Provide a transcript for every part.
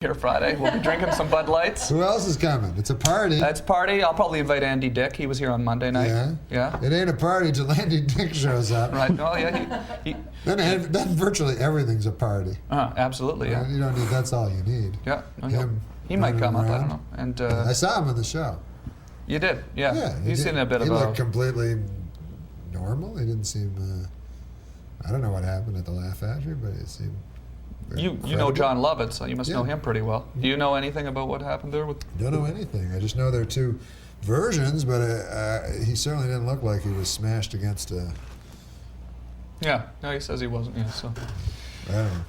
here Friday. We'll be drinking some Bud Lights. Who else is coming? It's a party. It's a party. I'll probably invite Andy Dick. He was here on Monday night. Yeah? Yeah. It ain't a party till Andy Dick shows up. Right. Oh, yeah. Then virtually everything's a party. Absolutely, yeah. You don't need, that's all you need. Yeah. No, Him he might come up, I don't know. around. And I saw him on the show. You did, yeah. Yeah. He's in a bit he of a... looked completely normal. He didn't seem, I don't know what happened at the Laugh Factory, but it seemed You know credible. John Lovett, so you must know Yeah. him pretty well. Do you know anything about what happened there with... Don't know anything. I just know there are two versions, but he certainly didn't look like he was smashed against a... Yeah, no, he says he wasn't, yeah, so... I don't know.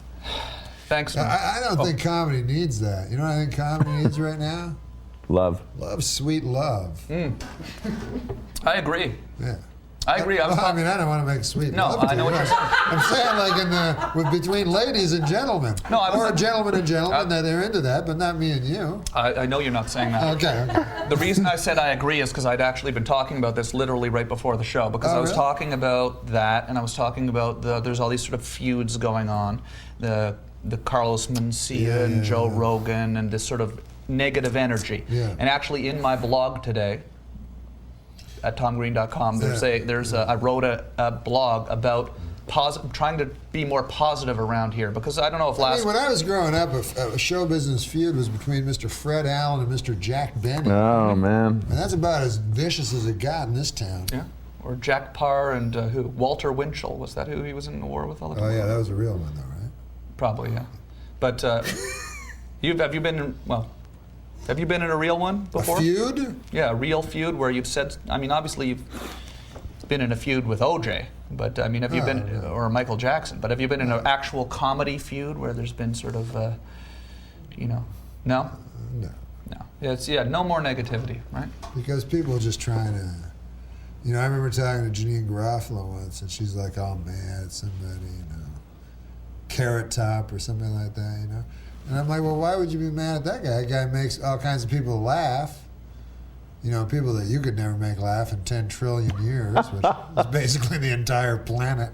Thanks, man. I don't think comedy needs that. You know what I think comedy needs right now? Love. Love, sweet love. I agree. Yeah. I agree. I mean, I don't want to make sweet No, love to I know you. what you're saying. I'm saying like between ladies and gentlemen. No, I was or not- gentlemen and gentlemen that they're into that, but not me and you. I know you're not saying that. Okay. The reason I said I agree is because I'd actually been talking about this literally right before the show, because Oh, I was really? talking about that, and I was talking about there's all these sort of feuds going on, the Carlos Mencia and Joe Rogan, and this sort of negative energy. Yeah. And actually, in my blog today, at tomgreen.com, I wrote a blog about trying to be more positive around here, because I don't know if I mean, when I was growing up, a show business feud was between Mr. Fred Allen and Mr. Jack Benny. Oh, man. And that's about as vicious as it got in this town. Yeah. Or Jack Parr and who? Walter Winchell, was that who he was in the war with all the time? Oh, yeah, that was a real one, though, right? Probably, yeah. But have you been in a real one before? A feud? Yeah, a real feud where you've said, I mean, obviously you've been in a feud with OJ, but I mean, have you been, or Michael Jackson, but have you been in an actual comedy feud where there's been sort of, no? No. No. No more negativity, right? Because people are just trying to, I remember talking to Janine Garofalo once, and she's like all mad at somebody, Carrot Top or something like that, And I'm like, well, why would you be mad at that guy? That guy makes all kinds of people laugh. People that you could never make laugh in 10 trillion years, which is basically the entire planet.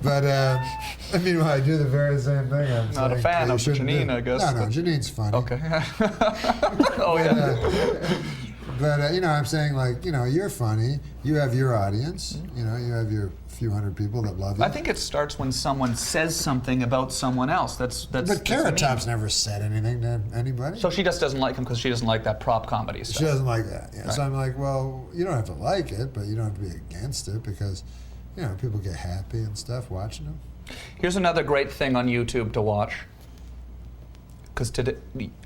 But, I mean, I do the very same thing. I'm Not a saying, fan you of shouldn't Janine, do. I guess. No, Janine's funny. Okay. Oh, yeah. But, I'm saying, like, you're funny. You have your audience. You have your few hundred people that love you. I think it starts when someone says something about someone else. But Carrot Top's never said anything to anybody. So she just doesn't like him because she doesn't like that prop comedy stuff. She doesn't like that. Yeah. Right. So I'm like, well, you don't have to like it, but you don't have to be against it because, people get happy and stuff watching them. Here's another great thing on YouTube to watch. Because today,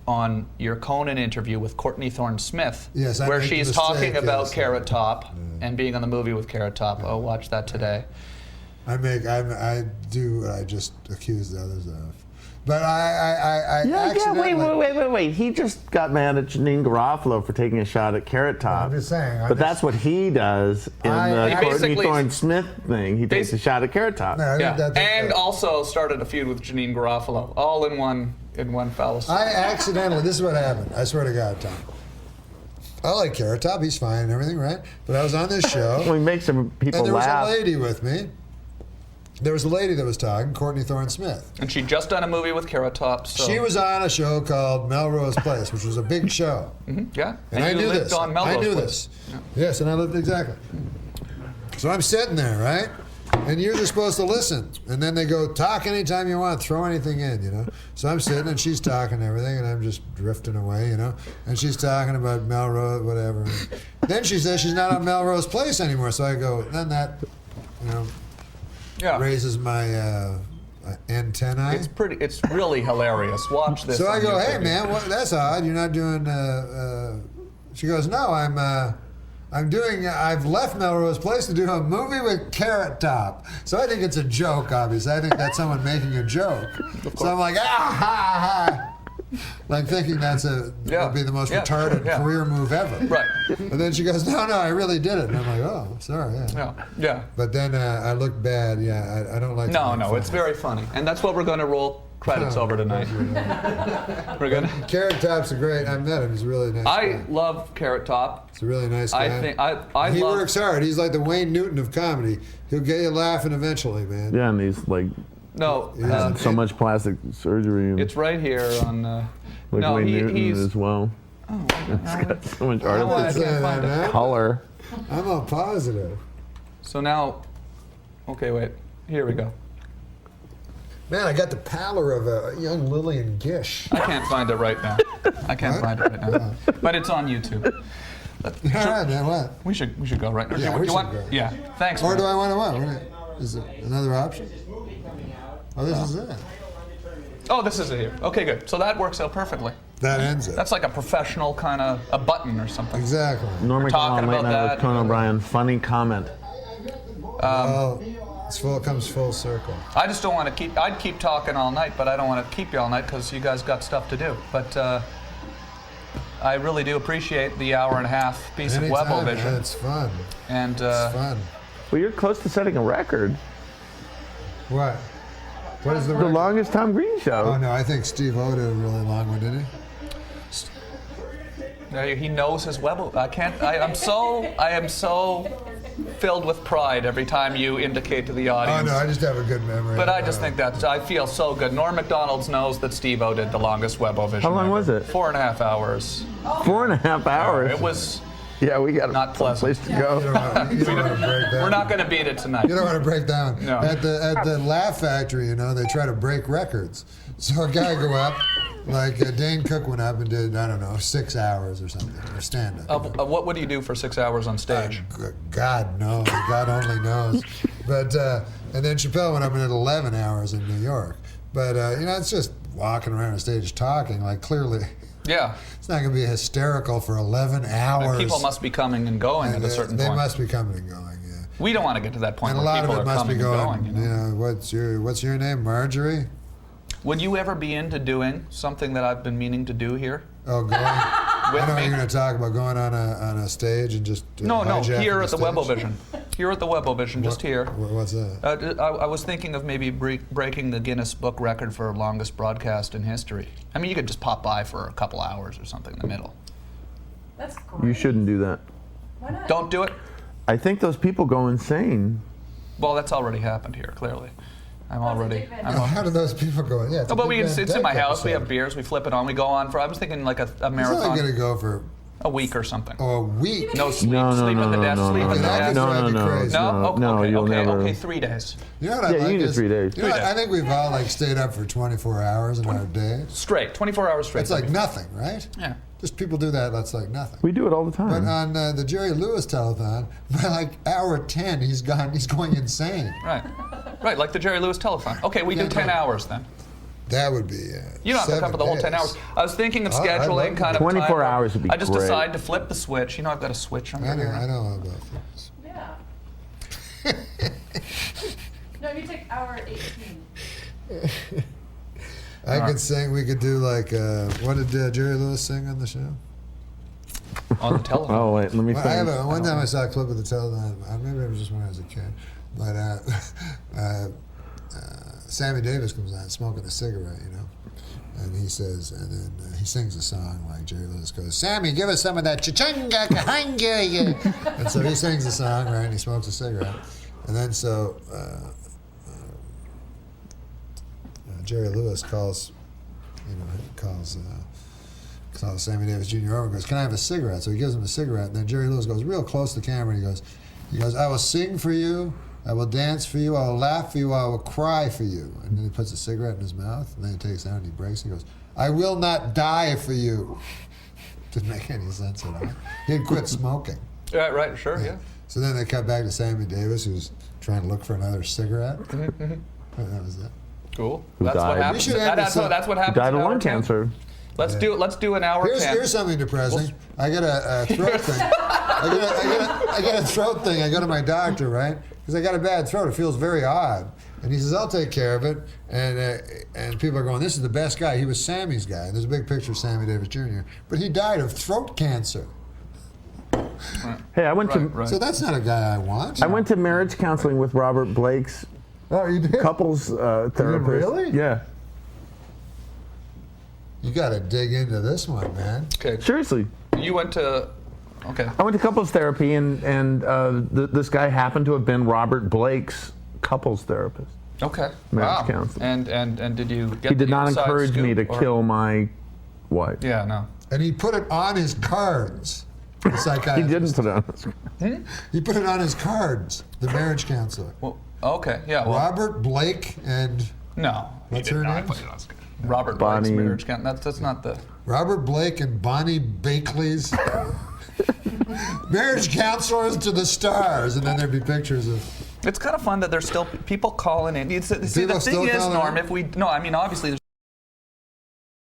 on your Conan interview with Courtney Thorne-Smith, Yes, I where made the she's mistake, talking about yes. Carrot Top and being on the movie with Carrot Top. Oh, watch that today. I do what I just accused the others of. But I accidentally... Wait. He just got mad at Janine Garofalo for taking a shot at Carrot Top. I'm just saying. But that's what he does in the He Courtney basically- Thorne-Smith thing. He takes a shot at Carrot Top. No, I Yeah, think and also started a feud with Janine Garofalo, all in one foul swoop. I accidentally... This is what happened. I swear to God, Tom. I like Carrot Top. He's fine and everything, right? But I was on this show... Well, he makes some people and there laugh. was a lady with me. There was a lady that was talking, Courtney Thorne-Smith. And she'd just done a movie with Carrot Top, so... She was on a show called Melrose Place, which was a big show. Yeah. And I you knew lived this. on Melrose I knew Place. this. Yeah. Yes, and I lived exactly. So I'm sitting there, right? And you're just supposed to listen. And then they go, talk anytime you want, throw anything in, So I'm sitting and she's talking and everything, and I'm just drifting away, And she's talking about Melrose, whatever. Then she says she's not on Melrose Place anymore. So I go, then that, Yeah. raises my antennae. It's really hilarious. Watch this. So I on go, YouTube. hey man, that's odd. You're not doing. She goes, no, I've left Melrose Place to do a movie with Carrot Top. So I think it's a joke, obviously. I think that's someone making a joke. So I'm like, ha ha. Like thinking would be the most retarded career move ever. Right. And then she goes, no, I really did it. And I'm like, oh, sorry, yeah. Yeah. But then I look bad. Yeah, I don't like. No, it's very funny, and that's what we're going to roll credits over tonight. We're gonna. Carrot Top's a great. I met him. He's a really nice guy. I love Carrot Top. He's a really nice guy. I think he love. works hard. He's like the Wayne Newton of comedy. He'll get you laughing eventually, man. Yeah, and he's like No, So much plastic surgery. it's right here on. like no, Wayne he, Newton he's. as well. Oh, It's got so much I artificial can't find it. color. I'm all positive. So now, okay, wait. Here we go. Man, I got the pallor of a young Lillian Gish. I can't find it right now. I can't find it right now. But it's on YouTube. All right, man, what? We should go right now. Yeah, do we you should want? go. Yeah. Thanks. Or man. do I want to what? Is it another option? Oh, this is it. Oh, this is it here. Okay, good. So that works out perfectly. That ends it. That's like a professional kind of a button or something. Exactly. Norm talking MacDonald, Late about Night that. with Conan O'Brien. Funny comment. Well, it comes full circle. I just don't want to keep. I'd keep talking all night, but I don't want to keep you all night because you guys got stuff to do. But I really do appreciate the hour and a half piece of Anytime, man, Webovision. it's fun. And It's fun. Well, you're close to setting a record. What? What is the The record? longest Tom Green show. Oh, no, I think Steve O did a really long one, didn't he? he knows his Webo. I can't. I am so filled with pride every time you indicate to the Oh, audience. no, I just have a good memory. But I just think that I feel so good. Norm MacDonald knows that Steve-O did the longest Webovision. How long ever. was it? 4.5 hours. 4.5 hours. It was. Yeah, we got Not a pleasant. place to You go. don't want to break down. We're not going to beat it tonight. You don't want to break down. No. At the Laugh Factory, they try to break records. So a guy go up, like Dane Cook went up and did, I don't know, 6 hours or something, or stand up. What would you do for 6 hours on stage? God knows. God only knows. But and then Chappelle went up and did 11 hours in New York. But it's just walking around the stage talking. Like clearly, Yeah. it's not going to be hysterical for 11 hours. And people must be coming and going at a certain They point. must be coming and going. Yeah. We don't want to get to that point And a where lot of people it are must be coming going. and going. What's your name, Marjorie? Would you ever be into doing something that I've been meaning to do here? Oh, going. I With know me? you're going to talk about going on a stage and just No, hijacking here at the stage. Webovision. Here at the Webovision, just here. What's that? I was thinking of maybe breaking the Guinness Book record for longest broadcast in history. I mean, you could just pop by for a couple hours or something in the middle. That's great. You shouldn't do that. Why not? Don't do it. I think those people go insane. Well, that's already happened here, clearly. I'm already. big van. How do those people go? Yeah, it's a Oh, but big it's Van in my Dyke house. We have episode. beers. We flip it on. We go on for. I was thinking like a It's only marathon, going to go for a week or something. a week. No sleep. No, sleep no, at the no, desk. no, sleep no, at the no. desk. No, no, no, crazy. No. no, Okay, no, okay, you'll okay, never. okay. 3 days You know what I Yeah, you like can do is, 3 days. You know what, 3 days. I think we've all stayed up for 24 hours in our day. straight. 24 hours straight. It's like nothing, right? Yeah. Just people do that. That's like nothing. We do it all the time. But on the Jerry Lewis telethon, by like hour 10, he's going insane. Right. Right. Like the Jerry Lewis telethon. Okay, we do Yeah, 10 no. hours then. That would be. You don't have to come for the whole 10 hours. I was thinking of Oh, I love scheduling it. kind of 24 time where hours would be I just great. decided to flip the switch. You know, I've got a switch under I know here. all about this. Yeah. No, you take hour 18. I could sing. We could do like. What did Jerry Lewis sing on the show? On the telephone. oh wait, let me Well, think. one time I saw a clip of the telethon. Maybe it was just when I was a kid. But Sammy Davis comes on smoking a cigarette, and he says, and then he sings a song like Jerry Lewis goes, "Sammy, give us some of that cha-chunga kahanga." And so he sings the song, right? And he smokes a cigarette, and then so Jerry Lewis calls Sammy Davis Jr. over and goes, "Can I have a cigarette?" So he gives him a cigarette, and then Jerry Lewis goes real close to the camera and he goes, "I will sing for you, I will dance for you, I will laugh for you, I will cry for you." And then he puts a cigarette in his mouth, and then he takes it out and he breaks it. He goes, "I will not die for you." Didn't make any sense at all. He had quit smoking. Right, sure, yeah. So then they cut back to Sammy Davis, who's trying to look for another cigarette. And that was it. Cool. Who That's what died? happens. We should end That's with what some- happens. Died in of hour lung 10. cancer. Let's do an hour 10. Here's something depressing. I got a throat thing. I got a throat thing. I go to my doctor, right? Because I got a bad throat. It feels very odd. And he says, "I'll take care of it." And people are going, "This is the best guy." He was Sammy's guy. There's a big picture of Sammy Davis Jr. But he died of throat cancer. Hey, I went to Right. So that's not a guy I want. I went to marriage counseling with Robert Blake's Oh, you did? couples therapist. really? Yeah. You got to dig into this one, man. Okay. Seriously. You went to. Okay. I went to couples therapy, and this guy happened to have been Robert Blake's couples therapist. Okay. Marriage Wow. counselor. And did you get He did the not inside encourage me to scoop, or- kill my wife. Yeah, no. And he put it on his cards. The He psychiatrist. didn't put it on his. He put it on his cards. The marriage counselor. Well, okay, yeah. Well, Robert Blake and no. he What's did her not name? put it on his- Robert Bonnie- Blake's marriage count. That's not the. Robert Blake and Bonnie Bakley's marriage counselors to the stars, and then there'd be pictures of. It's kind of fun that there's still people calling in. See, the People still thing is, calling Norm, in? if we no, I mean obviously there's